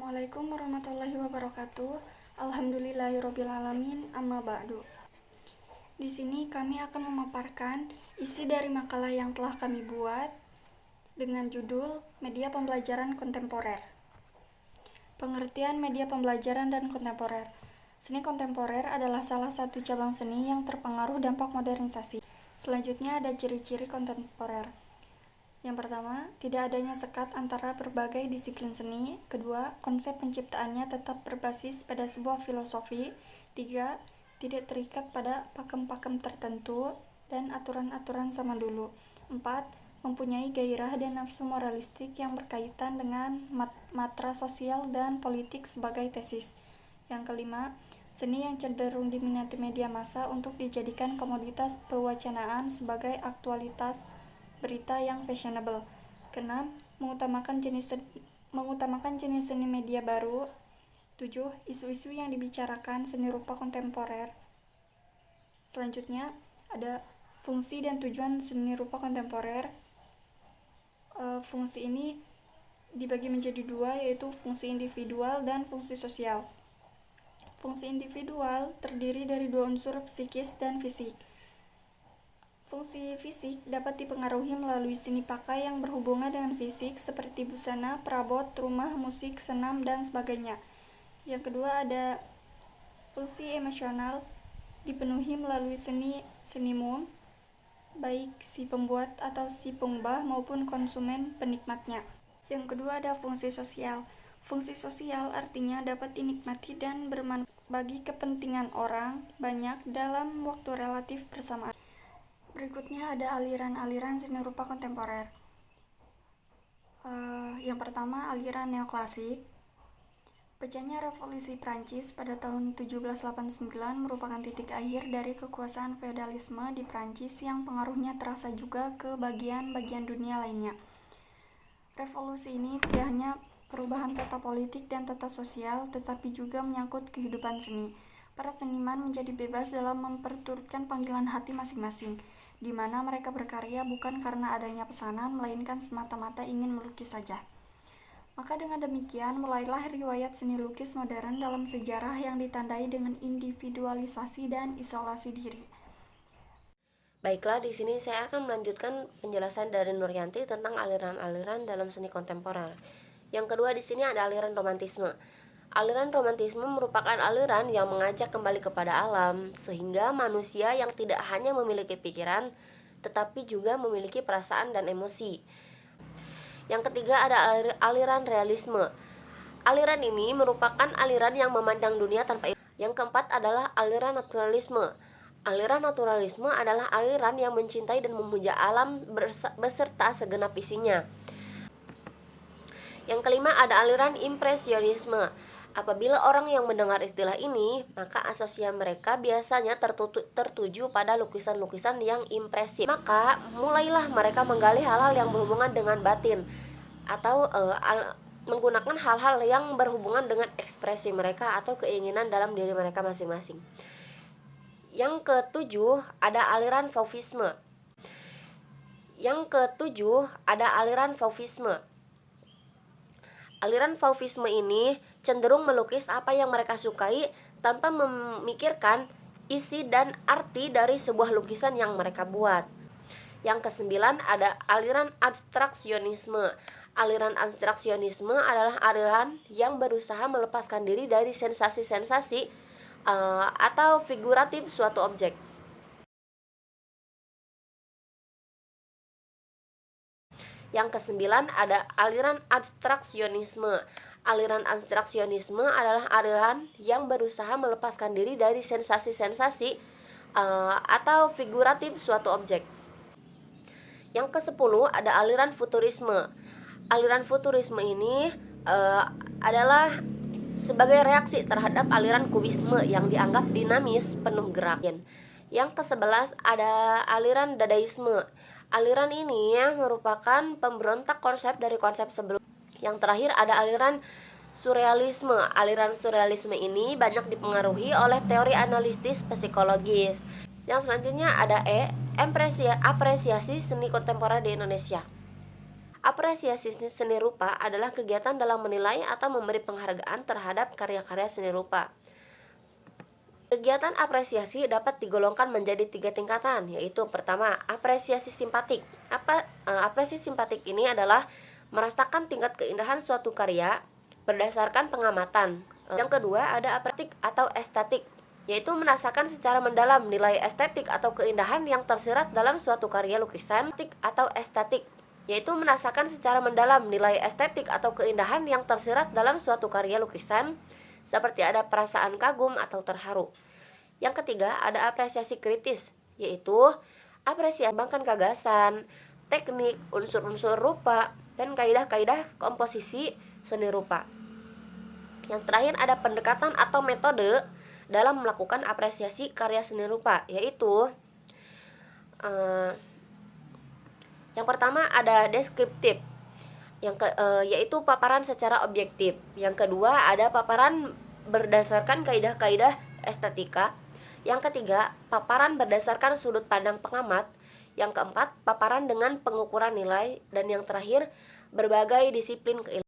Assalamualaikum warahmatullahi wabarakatuh. Alhamdulillahirobbilalamin. Amma ba'du. Di sini kami akan memaparkan isi dari makalah yang telah kami buat dengan judul Media Pembelajaran Kontemporer. Pengertian media pembelajaran dan kontemporer. Seni kontemporer adalah salah satu cabang seni yang terpengaruh dampak modernisasi. Selanjutnya ada ciri-ciri kontemporer. Yang pertama, tidak adanya sekat antara berbagai disiplin seni. Kedua, konsep penciptaannya tetap berbasis pada sebuah filosofi. Tiga, tidak terikat pada pakem-pakem tertentu dan aturan-aturan zaman dulu. Empat, mempunyai gairah dan nafsu moralistik yang berkaitan dengan matra sosial dan politik sebagai tesis. Yang kelima, seni yang cenderung diminati media massa untuk dijadikan komoditas pewacanaan sebagai aktualitas berita yang fashionable. Keenam, mengutamakan jenis seni media baru. 7. Isu-isu yang dibicarakan seni rupa kontemporer. Selanjutnya ada fungsi dan tujuan seni rupa kontemporer. Fungsi ini dibagi menjadi dua, yaitu fungsi individual dan fungsi sosial. Fungsi individual terdiri dari dua unsur, psikis dan fisik. Fungsi fisik dapat dipengaruhi melalui seni pakai yang berhubungan dengan fisik seperti busana, perabot, rumah, musik, senam, dan sebagainya. Yang kedua ada fungsi emosional, dipenuhi melalui senimun, baik si pembuat atau si pengubah maupun konsumen penikmatnya. Yang kedua ada fungsi sosial. Fungsi sosial artinya dapat dinikmati dan bermanfaat bagi kepentingan orang banyak dalam waktu relatif bersamaan. Berikutnya ada aliran-aliran seni rupa kontemporer. Yang pertama, aliran neoklasik. Pecahnya Revolusi Prancis pada tahun 1789 merupakan titik akhir dari kekuasaan feodalisme di Prancis yang pengaruhnya terasa juga ke bagian-bagian dunia lainnya. Revolusi ini tidak hanya perubahan tata politik dan tata sosial, tetapi juga menyangkut kehidupan seni. Para seniman menjadi bebas dalam memperturutkan panggilan hati masing-masing, di mana mereka berkarya bukan karena adanya pesanan, melainkan semata-mata ingin melukis saja. Maka dengan demikian mulailah riwayat seni lukis modern dalam sejarah yang ditandai dengan individualisasi dan isolasi diri. Baiklah, di sini saya akan melanjutkan penjelasan dari Nuryanti tentang aliran-aliran dalam seni kontemporer. Yang kedua di sini ada aliran romantisme. Aliran romantisme merupakan aliran yang mengajak kembali kepada alam, sehingga manusia yang tidak hanya memiliki pikiran, tetapi juga memiliki perasaan dan emosi. Yang ketiga ada aliran realisme. Aliran ini merupakan aliran yang memandang dunia tanpa ilmu. Yang keempat adalah aliran naturalisme. Aliran naturalisme adalah aliran yang mencintai dan memuja alam beserta segenap isinya. Yang kelima ada aliran impresionisme. Apabila orang yang mendengar istilah ini, maka asosiasi mereka biasanya tertuju pada lukisan-lukisan yang impresif. Maka mulailah mereka menggali hal-hal yang berhubungan dengan batin atau menggunakan hal-hal yang berhubungan dengan ekspresi mereka atau keinginan dalam diri mereka masing-masing. Yang ketujuh ada aliran fauvisme. Aliran fauvisme ini cenderung melukis apa yang mereka sukai tanpa memikirkan isi dan arti dari sebuah lukisan yang mereka buat. Yang kesembilan ada aliran abstraksionisme. Aliran abstraksionisme adalah aliran yang berusaha melepaskan diri dari sensasi-sensasi atau figuratif suatu objek. Yang kesembilan ada aliran abstraksionisme. Aliran abstraksionisme adalah aliran yang berusaha melepaskan diri dari sensasi-sensasi atau figuratif suatu objek. Yang kesepuluh ada aliran futurisme. Aliran futurisme ini adalah sebagai reaksi terhadap aliran kubisme yang dianggap dinamis, penuh gerak. Yang ke-11 ada aliran dadaisme. Aliran ini merupakan pemberontak konsep dari konsep sebelum. Yang terakhir ada aliran surrealisme. Aliran surrealisme ini banyak dipengaruhi oleh teori analitis psikologis. Yang selanjutnya ada apresiasi seni kontemporer di Indonesia. Apresiasi seni rupa adalah kegiatan dalam menilai atau memberi penghargaan terhadap karya-karya seni rupa. Kegiatan apresiasi dapat digolongkan menjadi 3 tingkatan, yaitu pertama, apresiasi simpatik. Apresiasi simpatik ini adalah merasakan tingkat keindahan suatu karya berdasarkan pengamatan. Yang kedua, ada apresiatik atau estetik, yaitu merasakan secara mendalam nilai estetik atau keindahan yang tersirat dalam suatu karya lukisan. Atau estetik, yaitu merasakan secara mendalam nilai estetik atau keindahan yang tersirat dalam suatu karya lukisan, seperti ada perasaan kagum atau terharu. Yang ketiga, ada apresiasi kritis, yaitu apresiasi mengembangkan gagasan, teknik, unsur-unsur rupa, dan kaidah-kaidah komposisi seni rupa. Yang terakhir, ada pendekatan atau metode dalam melakukan apresiasi karya seni rupa, yaitu yang pertama ada deskriptif, yaitu paparan secara objektif. Yang kedua, ada paparan berdasarkan kaidah-kaidah estetika. Yang ketiga, paparan berdasarkan sudut pandang pengamat. Yang keempat, paparan dengan pengukuran nilai. Dan yang terakhir, berbagai disiplin keilmuan.